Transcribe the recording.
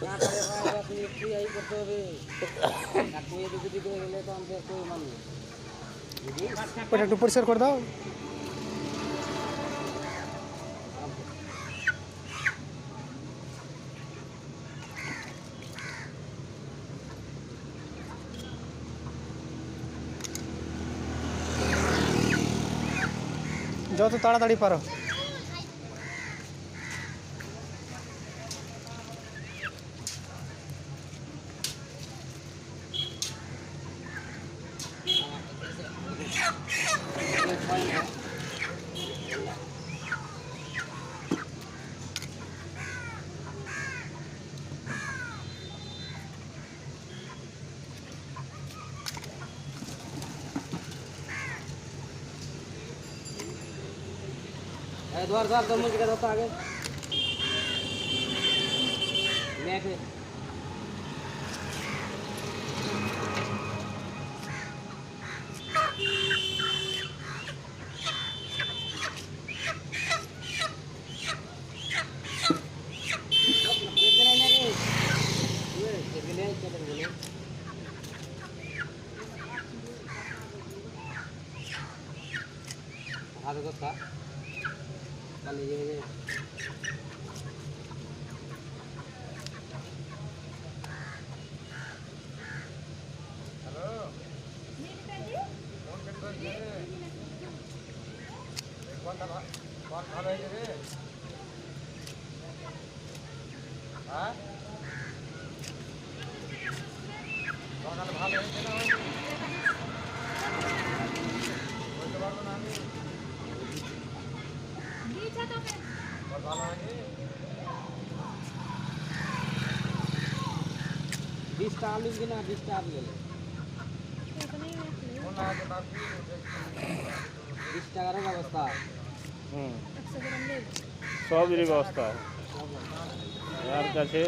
আপনি একটু এই করতে হবে আপনি এদিকে দিকে গেলে তো আমাদের কেউ মানবে ওটা একটু পরিষ্কার করে দাও। যত তাড়াতাড়ি পারো। द्वार द्वार दो मुझे कहता आगे मैं हाथ को था कल ये हेलो फोन करते हैं एक बार भालो है रे हां बागान भालो है ना বলতে পারবো না আমি দিছা তো ভালো লাগে 20 টাকা লুন কিনা 20 টাকা ले ले কোন আগে বাকি 20 টাকার ব্যবস্থা সবেরই ব্যবস্থা যার কাছে